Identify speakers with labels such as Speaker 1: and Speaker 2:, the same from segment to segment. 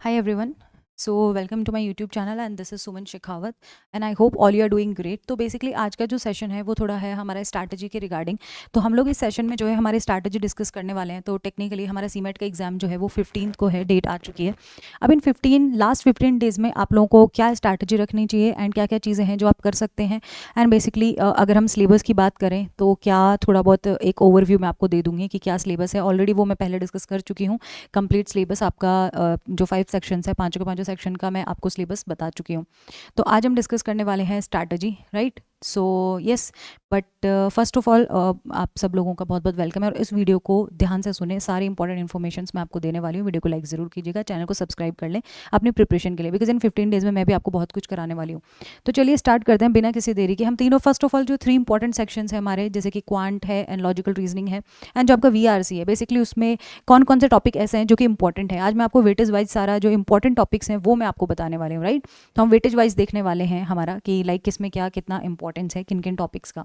Speaker 1: Hi everyone. So welcome to my YouTube channel and this is Suman Shekhawat and I hope all you are doing great. तो basically आज का जो session है वो थोड़ा है हमारा स्ट्रैटेजी के रिगार्डिंग। तो हम लोग इस सेशन में जो है हमारे स्ट्रैटेजी डिस्कस करने वाले हैं। तो टेक्निकली हमारा सीमेट का एग्जाम जो है वो 15 को है, डेट आ चुकी है। अब इन लास्ट 15 डेज़ में आप लोगों को क्या स्ट्रैटेजी रखनी चाहिए एंड क्या क्या चीज़ें हैं जो आप कर सकते हैं। एंड बेसिकली अगर हम सिलेबस की बात करें तो क्या थोड़ा बहुत एक ओवरव्यू मैं आपको दे दूँगी कि क्या सिलेबस है। ऑलरेडी वो मैं पहले डिस्कस कर चुकी हूँ। कंप्लीट सिलेबस आपका जो 5 सेक्शंस है, पाँचों के पाँचों सेक्शन का मैं आपको सिलेबस बता चुकी हूँ। तो आज हम डिस्कस करने वाले हैं strategy, right. So yes, but first of all आप सब लोगों का बहुत बहुत वेलकम है और इस वीडियो को ध्यान से सुने। सारी इंपॉर्टेंट इन्फॉर्मेशन मैं आपको देने वाली हूँ। वीडियो को लाइक ज़रूर कीजिएगा, चैनल को सब्सक्राइब कर लें अपनी प्रिपरेशन के लिए, बिकॉज इन 15 डेज़ में मैं भी आपको बहुत कुछ कराने वाली हूँ। तो चलिए स्टार्ट करते हैं बिना किसी देरी के। हम तीनों फर्स्ट ऑफ ऑल जो 3 इंपॉर्टेंट सेक्शंस है हमारे, जैसे कि क्वांट है एंड लॉजिकल रीजनिंग है एंड जो आपका VRC है, बेसिकली उसमें कौन कौन से टॉपिक ऐसे हैं जो कि इंपॉर्टेंट है। आज मैं आपको वेटेज वाइज सारा जो इंपॉर्टेंट टॉपिक्स हैं वो मैं आपको बताने वाली हूँ, राइट। तो हम वेटेज वाइज देखने वाले हैं हमारा कि लाइक किस में क्या कितना इंपॉर्टेंस है किन किन टॉपिक्स का।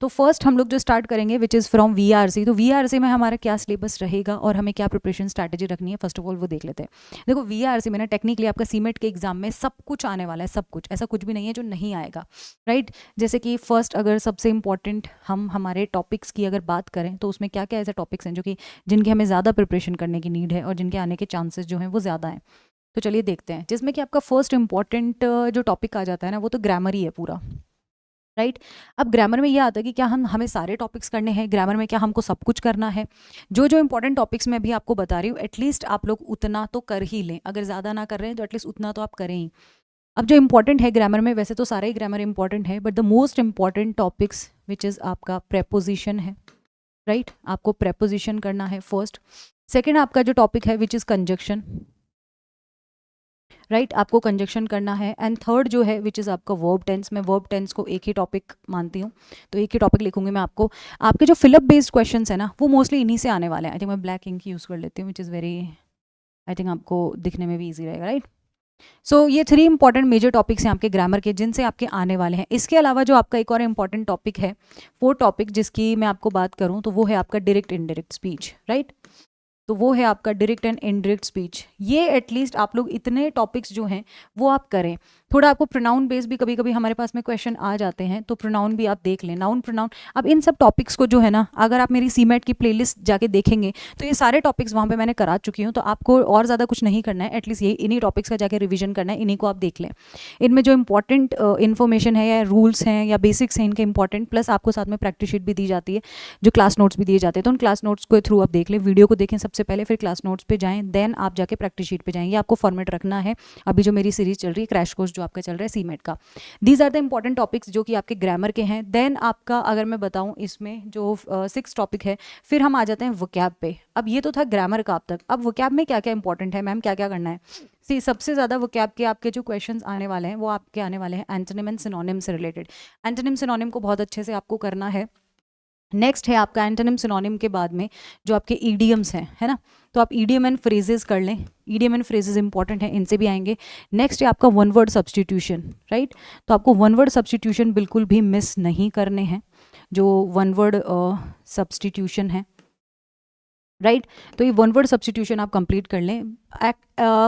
Speaker 1: तो फर्स्ट हम लोग जो स्टार्ट करेंगे विच इज़ फ्रॉम VRC। तो VRC में हमारा क्या सिलेबस रहेगा और हमें क्या प्रिपरेशन स्ट्रैटेजी रखनी है, फर्स्ट ऑफ ऑल वो देख लेते हैं। देखो VRC में ना टेक्निकली आपका सीमेट के एग्जाम में सब कुछ आने वाला है, सब कुछ, ऐसा कुछ भी नहीं है जो नहीं आएगा, राइट। जैसे कि फर्स्ट अगर सबसे इंपॉर्टेंट हम हमारे टॉपिक्स की अगर बात करें तो उसमें क्या क्या ऐसे टॉपिक्स हैं जो कि जिनकी हमें ज़्यादा प्रिपरेशन करने की नीड है और जिनके आने के चांसेस जो हैं वो ज़्यादा हैं। तो चलिए देखते हैं, जिसमें कि आपका फर्स्ट इंपॉर्टेंट जो टॉपिक आ जाता है ना वो तो ग्रामर ही है पूरा, राइट। अब ग्रामर में ये आता है कि क्या हमें सारे टॉपिक्स करने हैं, ग्रामर में क्या हमको सब कुछ करना है। जो जो इंपॉर्टेंट टॉपिक्स मैं भी आपको बता रही हूँ एटलीस्ट आप लोग उतना तो कर ही लें। अगर ज़्यादा ना कर रहे हैं तो एटलीस्ट उतना तो आप करें ही। अब जो इंपॉर्टेंट है ग्रामर में, वैसे तो सारा ही ग्रामर इंपॉर्टेंट है, but the most important topics which is आपका प्रेपोजिशन है, राइट। आपको प्रेपोजिशन करना है फर्स्ट। सेकेंड आपका जो टॉपिक है विच इज़ कंजक्शन, राइट। आपको कंजक्शन करना है। एंड थर्ड जो है विच इज़ आपका वर्ब टेंस। मैं वर्ब टेंस को एक ही टॉपिक मानती हूँ, तो एक ही टॉपिक लिखूंगी मैं आपको। आपके जो फिलअप बेस्ड क्वेश्चन है ना वो मोस्टली इन्हीं से आने वाले हैं। आई थिंक मैं ब्लैक इंक यूज़ कर लेती हूँ which is very, I think आपको दिखने में भी ईजी रहेगा, राइट। सो ये 3 इंपॉर्टेंट मेजर टॉपिक्स हैं आपके ग्रामर के जिनसे आपके आने वाले हैं। इसके अलावा जो आपका एक और इंपॉर्टेंट टॉपिक है, वो टॉपिक जिसकी मैं आपको बात करूँ तो वो है आपका डायरेक्ट इनडायरेक्ट स्पीच, राइट। तो वो है आपका डायरेक्ट एंड इनडायरेक्ट स्पीच। ये एटलीस्ट आप लोग इतने टॉपिक्स जो हैं वो आप करें। थोड़ा आपको प्रोनाउन बेस भी कभी कभी हमारे पास में क्वेश्चन आ जाते हैं, तो प्रोनाउन भी आप देख लें, नाउन प्रोनाउन। अब इन सब टॉपिक्स को जो है ना, अगर आप मेरी सीमेट की प्लेलिस्ट जाके देखेंगे तो ये सारे टॉपिक्स वहाँ पे मैंने करा चुकी हूँ। तो आपको और ज़्यादा कुछ नहीं करना है, एटलीस्ट ये इन्हीं टॉपिक्स का जाके रिविजन करना है, इन्हीं को आप देख लें। इनमें जो इंपॉर्टेंट इन्फॉर्मेशन है या रूल्स हैं या बेसिक्स हैं इनके इंपॉर्टेंट, प्लस आपको साथ में प्रैक्टिस शीट भी दी जाती है, जो क्लास नोट्स भी दिए जाते हैं। तो उन क्लास नोट्स के थ्रू आप देख लें, वीडियो को देखें सबसे पहले, फिर क्लास नोट्स पे जाएं, देन आप जाके प्रैक्टिस शीट पे जाएं। ये आपको फॉर्मेट रखना है। अभी जो मेरी सीरीज चल रही है क्रैश कोर्स जो आपका चल रहा है सीमेट का, these are the important topics जो कि आपके ग्रामर के हैं। देन आपका अगर मैं बताऊं इसमें जो 6 टॉपिक है, फिर हम आ जाते हैं वोकैब पे। अब ये तो था ग्रामर का अब तक। अब वोकैब में क्या क्या इंपॉर्टेंट है मैम, क्या क्या करना है। सी सबसे ज़्यादा वोकैब के आपके जो क्वेश्चंस आने वाले हैं वो आपके आने वाले हैं एंटोनिम एंड सिनोनिम से रिलेटेड। एंटोनिम सिनोनिम को बहुत अच्छे से आपको करना है। नेक्स्ट है आपका एंटोनिम सिनोनिम के बाद में जो आपके ईडियम्स हैं, है ना। तो आप ईडियम एंड फ्रेजेस कर लें, ईडियम एंड फ्रेजेस इंपॉर्टेंट हैं, इनसे भी आएंगे। नेक्स्ट है आपका वन वर्ड सब्सटीट्यूशन, राइट। तो आपको वन वर्ड सब्सटीट्यूशन बिल्कुल भी मिस नहीं करने हैं, जो वन वर्ड सब्सटीट्यूशन है, राइट। तो ये वन वर्ड सब्सटीट्यूशन आप कंप्लीट कर लें।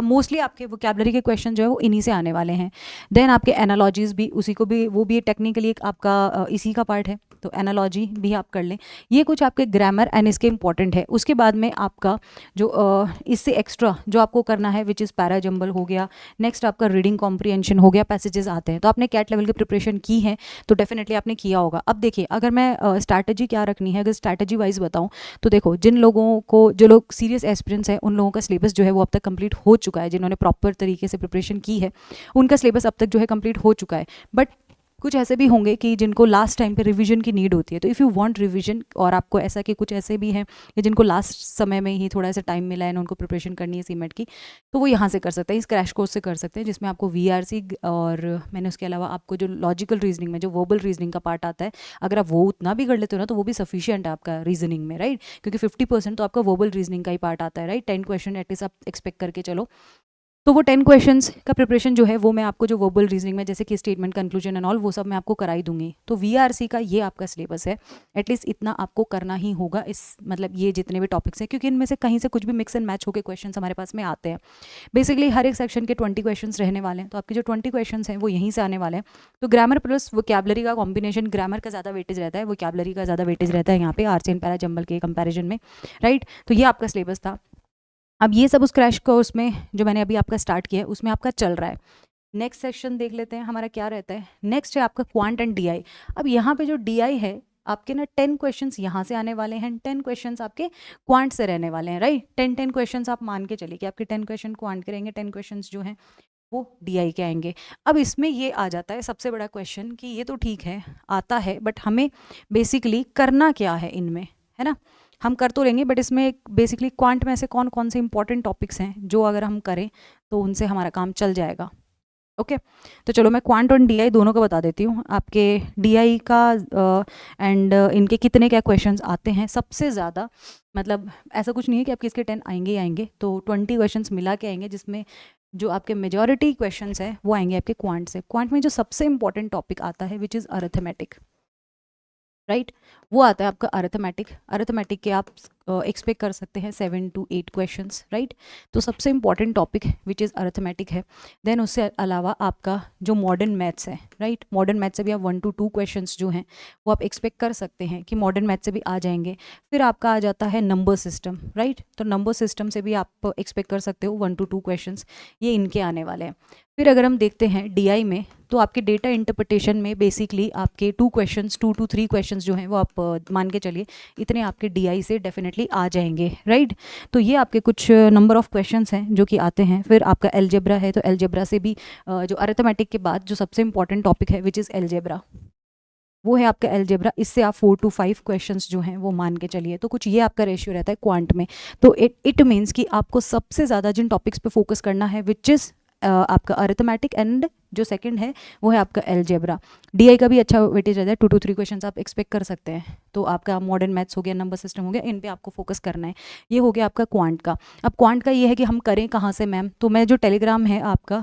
Speaker 1: मोस्टली आपके वोकैबलरी के क्वेश्चन जो है वो इन्हीं से आने वाले हैं। देन आपके एनालॉजीज भी, उसी को भी, वो भी टेक्निकली एक आपका इसी का पार्ट है, तो एनालॉजी भी आप कर लें। ये कुछ आपके ग्रामर एंड इसके इंपॉर्टेंट है। उसके बाद में आपका जो इससे एक्स्ट्रा जो आपको करना है विच इज़ पैरा जंबल हो गया। नेक्स्ट आपका रीडिंग कॉम्प्रिहेंशन हो गया, पैसेजेस आते हैं। तो आपने कैट लेवल की प्रिपरेशन की है तो डेफिनेटली आपने किया होगा। अब देखिए, अगर मैं स्ट्रैटेजी क्या रखनी है, अगर स्ट्रैटेजी वाइज बताऊँ तो देखो, जिन लोगों को, जो लोग सीरियस एस्पिरेंट्स हैं, उन लोगों का सिलेबस जो है वो अब तक कंप्लीट हो चुका है। जिन्होंने प्रॉपर तरीके से प्रिपरेशन की है उनका सिलेबस अब तक जो है कंप्लीट हो चुका है। बट कुछ ऐसे भी होंगे कि जिनको लास्ट टाइम पे रिवीजन की नीड होती है। तो इफ़ यू वांट रिवीजन, और आपको ऐसा कि कुछ ऐसे भी हैं कि जिनको लास्ट समय में ही थोड़ा सा टाइम मिला है ना, उनको प्रिपरेशन करनी है सीमेट की, तो वो यहाँ से कर सकते हैं, इस क्रैश कोर्स से कर सकते हैं, जिसमें आपको VRC और मैंने उसके अलावा आपको जो लॉजिकल रीजनिंग में जो वर्बल रीजनिंग का पार्ट आता है, अगर आप वो उतना भी कर लेते हो ना तो वो भी सफिशियंट है आपका रीजनिंग में, राइट। क्योंकि 50% तो आपका वर्बल रीजनिंग का ही पार्ट आता है, राइट। 10 क्वेश्चन एटलीस्ट आप एक्सपेक्ट करके चलो। तो वो 10 क्वेश्चंस का प्रिपरेशन जो है वो मैं आपको जो वर्बल रीजनिंग में जैसे कि स्टेटमेंट, कंक्लूजन एंड ऑल वो सब मैं आपको कराई दूंगी। तो वीआरसी का ये आपका सिलेबस है, एटलीस्ट इतना आपको करना ही होगा इस मतलब ये जितने भी टॉपिक्स हैं, क्योंकि इनमें से कहीं से कुछ भी मिक्स एंड मैच होकर क्वेश्चन हमारे पास में आते हैं। बेसिकली हर एक सेक्शन के 20 क्वेश्चन रहने वाले हैं, तो आपके जो 20 क्वेश्चन हैं वो यहीं से आने वाले हैं। तो ग्रामर प्लस वोकैबुलरी का कॉम्बिनेशन, ग्रामर का ज़्यादा वेटेज रहता है, वोकैबुलरी का ज़्यादा वेटेज रहता है यहाँ पे आरसी एंड पैरा जंबल के कंपैरिजन में, राइट। तो ये आपका सिलेबस था। अब ये सब उस क्रैश कोर्स में जो मैंने अभी आपका स्टार्ट किया है उसमें आपका चल रहा है। नेक्स्ट सेक्शन देख लेते हैं हमारा क्या रहता है। नेक्स्ट है आपका क्वांट एंड डीआई। अब यहाँ पे जो डीआई है आपके ना 10 क्वेश्चंस यहाँ से आने वाले हैं, 10 क्वेश्चंस आपके क्वांट से रहने वाले हैं, राइट। 10 क्वेश्चंस आप मान के चलिए कि आपके 10 क्वेश्चन क्वांट के रहेंगे, 10 क्वेश्चंस जो हैं वो डीआई के आएंगे। अब इसमें ये आ जाता है सबसे बड़ा क्वेश्चन कि ये तो ठीक है आता है, बट हमें बेसिकली करना क्या है इनमें, है ना। हम कर तो लेंगे बट इसमें बेसिकली क्वांट में ऐसे कौन कौन से इंपॉर्टेंट टॉपिक्स हैं जो अगर हम करें तो उनसे हमारा काम चल जाएगा। ओके तो चलो मैं क्वांट और डीआई दोनों का बता देती हूँ आपके। डीआई का एंड इनके कितने क्या क्वेश्चंस आते हैं सबसे ज़्यादा, मतलब ऐसा कुछ नहीं है कि आपके इसके 10 आएंगे ही आएंगे, तो 20 क्वेश्चंस मिला के आएंगे, जिसमें जो आपके मेजॉरिटी क्वेश्चंस हैं वो आएंगे आपके क्वांट से। क्वांट में जो सबसे इंपॉर्टेंट टॉपिक आता है विच इज़ अरिथमेटिक, राइट वो आता है आपका अरिथमेटिक। अरिथमेटिक के आप एक्सपेक्ट कर सकते हैं 7 to 8 क्वेश्चंस, राइट। तो सबसे important topic which is arithmetic है। देन उससे अलावा आपका जो मॉडर्न मैथ्स है, राइट, मॉडर्न मैथ्स से भी आप 1 to 2 क्वेश्चंस जो हैं वो आप एक्सपेक्ट कर सकते हैं कि मॉडर्न मैथ्स से भी आ जाएंगे। फिर आपका आ जाता है नंबर सिस्टम, राइट, तो नंबर सिस्टम से भी आप एक्सपेक्ट कर सकते हो 1 to 2 क्वेश्चंस, ये इनके आने वाले हैं। फिर अगर हम देखते हैं डीआई में, तो आपके डेटा इंटरप्रिटेशन में बेसिकली आपके 2 क्वेश्चंस, 2 to 3 क्वेश्चंस जो हैं वो आप मान के चलिए इतने आपके डीआई से डेफिनेटली आ जाएंगे, राइट। तो ये आपके कुछ नंबर ऑफ क्वेश्चंस हैं जो कि आते हैं। फिर आपका एलजेब्रा है, तो एलजेब्रा से भी जो अरिथमेटिक के बाद जो सबसे इंपॉर्टेंट टॉपिक है विच इज़ एलजेब्रा, वो है आपका एलजेब्रा। इससे आप 4 to 5 क्वेश्चंस जो हैं वो मान के चलिए। तो कुछ ये आपका रेशियो रहता है क्वांट में। तो इट मीन्स कि आपको सबसे ज़्यादा जिन टॉपिक्स पे फोकस करना है विच इज़ आपका अरिथमेटिक एंड जो सेकंड है वो है आपका एलजेब्रा। डीआई का भी अच्छा वेटेज रहता है, 2 to 3 क्वेश्चंस आप एक्सपेक्ट कर सकते हैं। तो आपका मॉडर्न मैथ्स हो गया, नंबर सिस्टम हो गया, इन पे आपको फोकस करना है। ये हो गया आपका क्वांट का। अब क्वांट का ये है कि हम करें कहाँ से मैम, तो मैं जो टेलीग्राम है आपका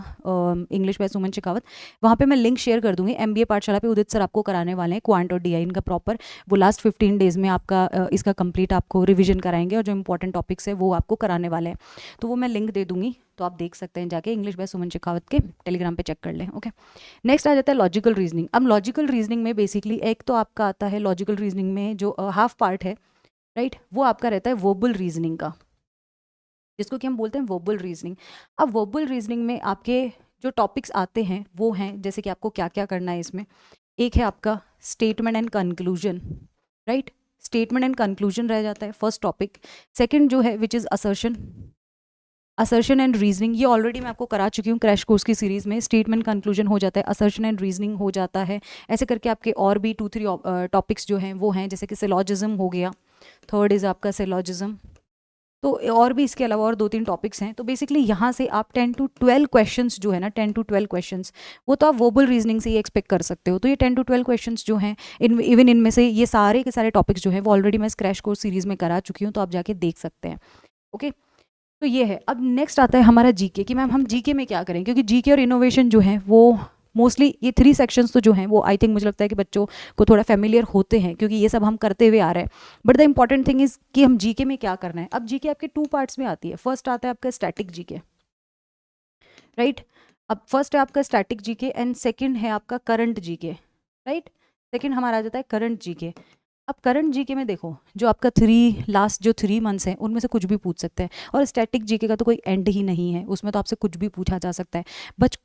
Speaker 1: इंग्लिश बाय सुमन शेखावत, वहाँ पे मैं लिंक शेयर कर दूंगी। MBA पाठशाला पे उदित सर आपको कराने वाले हैं क्वांट और डीआई इनका प्रॉपर। वो लास्ट 15 डेज में आपका इसका कंप्लीट आपको रिविजन कराएंगे और जो इंपॉर्टेंट टॉपिक्स है वो आपको कराने वाले हैं। तो वो मैं लिंक दे दूंगी, तो आप देख सकते हैं जाके इंग्लिश बाय सुमन शेखावत के टेलीग्राम पे चेक कर लें। ओके नेक्स्ट आ जाता है लॉजिकल रीजनिंग। अब लॉजिकल रीजनिंग में बेसिकली एक तो आपका आता है लॉजिकल रीजनिंग में जो हाफ पार्ट है, राइट, वो आपका रहता है वर्बल रीजनिंग का, जिसको कि हम बोलते हैं वर्बल रीजनिंग। अब वर्बल रीजनिंग में आपके जो टॉपिक्स आते हैं वो हैं जैसे कि आपको क्या क्या करना है इसमें। एक है आपका statement and conclusion, right, statement and conclusion रह जाता है फर्स्ट टॉपिक। सेकंड जो है which is assertion, assertion and reasoning, ये ऑलरेडी मैं आपको करा चुकी हूँ क्रैश कोर्स की सीरीज़ में। स्टेटमेंट कंक्लूजन हो जाता है, असर्शन एंड रीजनिंग हो जाता है, ऐसे करके आपके और भी 2-3 टॉपिक्स जो हैं वो हैं, जैसे कि सिलॉजिज्म हो गया, थर्ड इज़ आपका सिलॉजिज्म। तो और भी इसके अलावा और 2-3 टॉपिक्स हैं। तो बेसिकली यहाँ से आप 10 to 12 क्वेश्चंस जो है ना, 10 to 12 क्वेश्चंस वो तो आप वर्बल रीजनिंग से ही एक्सपेक्ट कर सकते हो। तो ये 10 to 12 क्वेश्चंस जो हैं इवन इनमें से ये सारे के सारे टॉपिक्स जो हैं वो ऑलरेडी मैं क्रैश कोर्स सीरीज़ में करा चुकी हूँ, तो आप जाके देख सकते हैं। ओके तो ये है। अब नेक्स्ट आता है हमारा जीके कि मैम हम जीके में क्या करें, क्योंकि जीके और इनोवेशन जो है वो मोस्टली ये 3 सेक्शंस तो जो हैं वो आई थिंक मुझे लगता है कि बच्चों को थोड़ा फेमिलियर होते हैं, क्योंकि ये सब हम करते हुए आ रहे हैं। But the important thing is कि हम जीके में क्या करना है। अब जीके आपके 2 पार्ट्स में आती है। फर्स्ट आता है आपका स्टैटिक जीके, राइट। अब फर्स्ट है आपका स्टैटिक जीके एंड सेकेंड है आपका करंट जीके, राइट। सेकेंड हमारा आ जाता है करंट जीके। अब करंट जीके में देखो जो आपका लास्ट जो 3 मंथ्स हैं उनमें से कुछ भी पूछ सकते हैं, और स्टैटिक जीके का तो कोई एंड ही नहीं है, उसमें तो आपसे कुछ भी पूछा जा सकता है। बट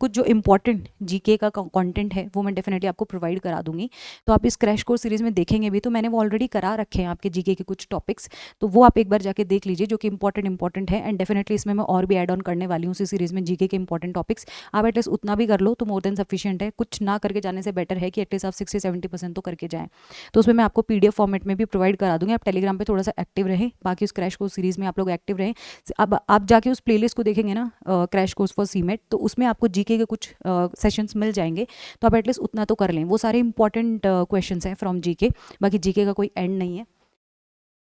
Speaker 1: कुछ जो इंपॉर्टेंट जीके का कंटेंट है वो मैं डेफिनेटली आपको प्रोवाइड करा दूंगी। तो आप इस क्रैश कोर्स सीरीज़ में देखेंगे भी, तो मैंने वो ऑलरेडी करा रखे हैं आपके जीके के कुछ टॉपिक्स, तो वो आप एक बार जाके देख लीजिए जो कि इंपॉर्टेंट है। एंड डेफिनेटली इसमें मैं और भी एड ऑन करने वाली हूँ इसी सीरीज़ में जीके के इंपॉर्टेंट टॉपिक्स। आप एटलीस्ट उतना भी कर लो तो मोर देन सफिशियंट है। कुछ ना करके जाने से बेटर है कि एटलीस्ट आप 60-70% तो करके जाएँ। तो उसमें मैं आपको PDF फॉर्मेट में भी प्रोवाइड करा दूंगी। आप टेलीग्राम पे थोड़ा सा एक्टिव रहें, बाकी उस क्रैश कोर्स सीरीज़ में आप लोग एक्टिव रहें। अब आप जाके उस प्लेलिस्ट को देखेंगे ना क्रैश कोर्स फॉर सीमेट, तो उसमें आपको जीके के कुछ सेशंस मिल जाएंगे, तो आप एटलीस्ट उतना तो कर लें। वो सारे इंपॉर्टेंट क्वेश्चंस हैं फ्रॉम जीके, बाकी जीके का कोई एंड नहीं है।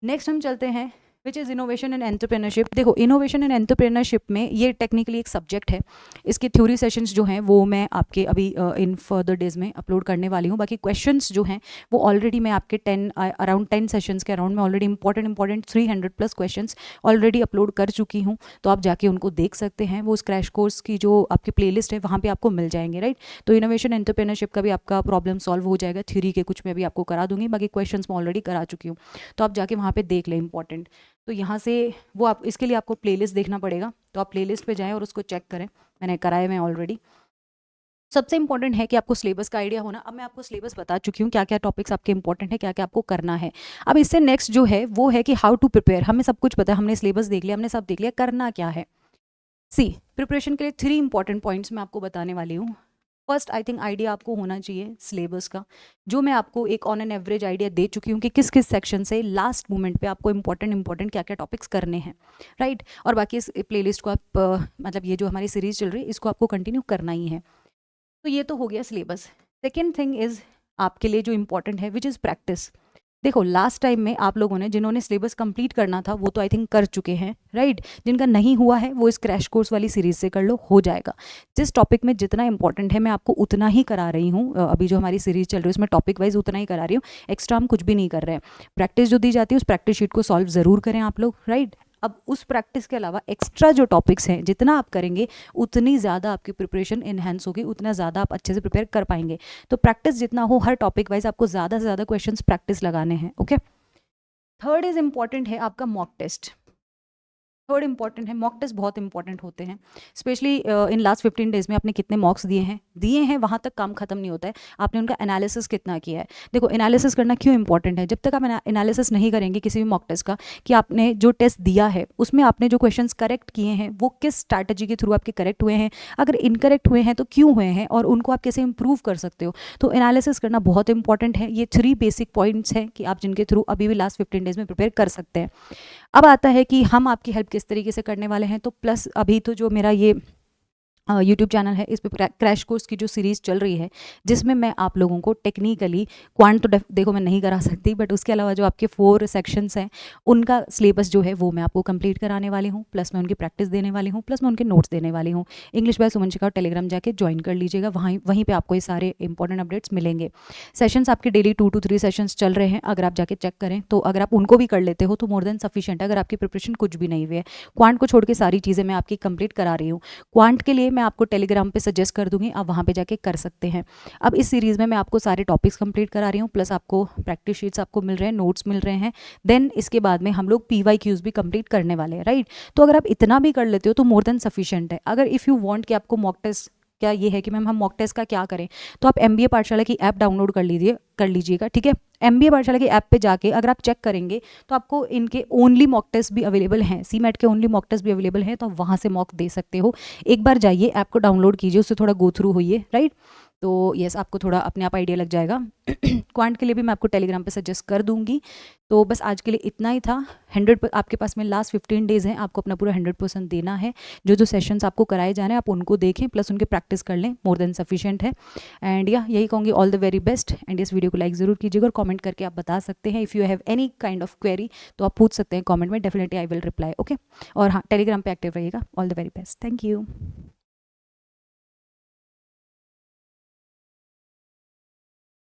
Speaker 1: नेक्स्ट हम चलते हैं which is innovation and entrepreneurship. देखो इनोवेशन एंड एंटरप्रेन्योरशिप में ये टेक्निकली एक सब्जेक्ट है, इसके थ्योरी सेशंस जो हैं वो मैं आपके अभी इन फर्दर डेज में अपलोड करने वाली हूँ। बाकी क्वेश्चंस जो हैं वो ऑलरेडी मैं आपके अराउंड 10 सेशंस के अराउंड में already important 300+ questions already upload कर चुकी हूँ, तो आप जाके उनको देख सकते हैं। वो उस क्रैश कोर्स की जो आपकी प्लेलिस्ट है वहाँ पे आपको मिल जाएंगे, राइट। तो इनोवेशन एंटरप्रेन्योरशिप का भी आपका प्रॉब्लम सॉल्व हो जाएगा, थ्योरी के कुछ मैं भी आपको करा दूंगी, बाकी क्वेश्चंस मैं ऑलरेडी करा चुकी हूँ, तो आप जाके वहाँ पे देख लें इंपॉर्टेंट। तो यहाँ से वो आप इसके लिए आपको प्लेलिस्ट देखना पड़ेगा, तो आप प्लेलिस्ट पे जाएं और उसको चेक करें, मैंने कराए में ऑलरेडी। सबसे इंपॉर्टेंट है कि आपको सिलेबस का आइडिया होना। अब मैं आपको सिलेबस बता चुकी हूँ क्या क्या टॉपिक्स आपके इंपॉर्टेंट है, क्या क्या आपको करना है। अब इससे नेक्स्ट जो है वो है कि हाउ टू प्रिपेयर। हमें सब कुछ पता है, हमने सिलेबस देख लिया, हमने सब देख लिया, करना क्या है। सी प्रिपरेशन के लिए 3 इंपॉर्टेंट पॉइंट्स मैं आपको बताने वाली हूँ। फर्स्ट आई थिंक आइडिया आपको होना चाहिए सिलेबस का, जो मैं आपको एक ऑन एन एवरेज आइडिया दे चुकी हूँ कि किस किस सेक्शन से लास्ट मोमेंट पे आपको इंपॉर्टेंट क्या क्या टॉपिक्स करने हैं, राइट। और बाकी इस प्लेलिस्ट को आप मतलब ये जो हमारी सीरीज चल रही है इसको आपको कंटिन्यू करना ही है। तो ये तो हो गया सिलेबस। सेकेंड थिंग इज़ आपके लिए जो इंपॉर्टेंट है विच इज़ प्रैक्टिस। देखो लास्ट टाइम में आप लोगों ने जिन्होंने सिलेबस कंप्लीट करना था वो तो आई थिंक कर चुके हैं, राइट। जिनका नहीं हुआ है वो इस क्रैश कोर्स वाली सीरीज से कर लो, हो जाएगा। जिस टॉपिक में जितना इंपॉर्टेंट है मैं आपको उतना ही करा रही हूँ। अभी जो हमारी सीरीज चल रही है उसमें टॉपिक वाइज उतना ही करा रही हूँ, एक्स्ट्रा हम कुछ भी नहीं कर रहे हैं। प्रैक्टिस जो दी जाती है उस प्रैक्टिस शीट को सॉल्व ज़रूर करें आप लोग, राइट। अब उस प्रैक्टिस के अलावा एक्स्ट्रा जो टॉपिक्स हैं जितना आप करेंगे उतनी ज़्यादा आपकी प्रिपरेशन इन्हेंस होगी, उतना ज़्यादा आप अच्छे से प्रिपेयर कर पाएंगे। तो प्रैक्टिस जितना हो हर टॉपिक वाइज आपको ज़्यादा से ज़्यादा क्वेश्चंस प्रैक्टिस लगाने हैं, ओके। थर्ड इज इंपॉर्टेंट है आपका मॉक टेस्ट। थर्ड इंपॉर्टेंट है, मॉक टेस्ट बहुत इंपॉर्टेंट होते हैं, स्पेशली इन लास्ट 15 डेज में आपने कितने मॉक्स दिए हैं वहाँ तक काम खत्म नहीं होता है, आपने उनका एनालिसिस कितना किया है। देखो एनालिसिस करना क्यों इंपॉर्टेंट है, जब तक आप एनालिसिस नहीं करेंगे किसी भी मॉक टेस्ट का कि आपने जो टेस्ट दिया है उसमें आपने जो क्वेश्चंस करेक्ट किए हैं वो किस स्ट्रैटेजी के थ्रू आपके करेक्ट हुए हैं, अगर इनकरेक्ट हुए हैं तो क्यों हुए हैं और उनको आप कैसे इंप्रूव कर सकते हो। तो एनालिसिस करना बहुत इंपॉर्टेंट है। ये 3 बेसिक पॉइंट्स हैं कि आप जिनके थ्रू अभी भी लास्ट 15 डेज में प्रिपेयर कर सकते हैं। अब आता है कि हम आपकी हेल्प किस तरीके से करने वाले हैं। तो प्लस अभी तो जो मेरा ये यूट्यूब चैनल है इस पे क्रैश कोर्स की जो सीरीज़ चल रही है जिसमें मैं आप लोगों को टेक्निकली क्वांट तो देखो मैं नहीं करा सकती, बट उसके अलावा जो आपके 4 सेक्शंस हैं उनका सिलेबस जो है वो मैं आपको कंप्लीट कराने वाली हूँ, प्लस मैं उनकी प्रैक्टिस देने वाली हूँ, प्लस मैं उनके नोट्स देने वाली हूँ। English by Suman Shikha Telegram जाके ज्वाइन कर लीजिएगा, वहीं पर आपको ये सारे इंपॉर्टेंट अपडेट्स मिलेंगे। सेशंस आपके डेली 2 to 3 सेशंस चल रहे हैं, अगर आप जाके चेक करें तो अगर आप उनको भी कर लेते हो तो मोर देन सफिशिएंट है। अगर आपकी प्रिपरेशन कुछ भी नहीं हुई है, क्वांट को छोड़ के सारी चीज़ें मैं आपकी कंप्लीट करा रही हूँ। क्वांट के लिए मैं आपको टेलीग्राम पे सजेस्ट कर दूंगी, आप वहाँ पे जाके कर सकते हैं। अब इस सीरीज़ में मैं आपको सारे टॉपिक्स कंप्लीट करा रही हूँ, प्लस आपको प्रैक्टिस शीट्स आपको मिल रहे हैं, नोट्स मिल रहे हैं। देन इसके बाद में हम लोग PYQs भी कंप्लीट करने वाले हैं, राइट। तो अगर आप इतना भी कर लेते हो तो मोर देन सफिशिएंट है। अगर इफ़ यू वांट कि आपको मॉक टेस्ट क्या ये है कि मैम हम मॉक टेस्ट का क्या करें, तो आप MBA पाठशाला की ऐप डाउनलोड कर लीजिएगा, ठीक है। MBA पाठशाला की ऐप पे जाके अगर आप चेक करेंगे तो आपको इनके ओनली मॉक टेस्ट भी अवेलेबल हैं, CMAT के ओनली मॉक टेस्ट भी अवेलेबल हैं, तो आप वहाँ से मॉक दे सकते हो। एक बार जाइए, ऐप को डाउनलोड कीजिए, उससे थोड़ा गो थ्रू होइए, राइट। तो यस आपको थोड़ा अपने आप आइडिया लग जाएगा। क्वांट के लिए भी मैं आपको टेलीग्राम पे सजेस्ट कर दूंगी। तो बस आज के लिए इतना ही था। 100 आपके पास में लास्ट 15 डेज हैं, आपको अपना पूरा 100% देना है। जो जो सेशंस आपको कराए जा रहे हैं आप उनको देखें, प्लस उनके प्रैक्टिस कर लें, मोर देन सफिशिएंट है। एंड यही कहूँगी all the very best. And इस वीडियो को लाइक ज़रूर कीजिएगा और कमेंट करके आप बता सकते हैं। If you have any kind of query तो आप पूछ सकते हैं कमेंट में, definitely I will reply, okay. और हाँ टेलीग्राम पे एक्टिव रहिएगा। All the very best, thank you.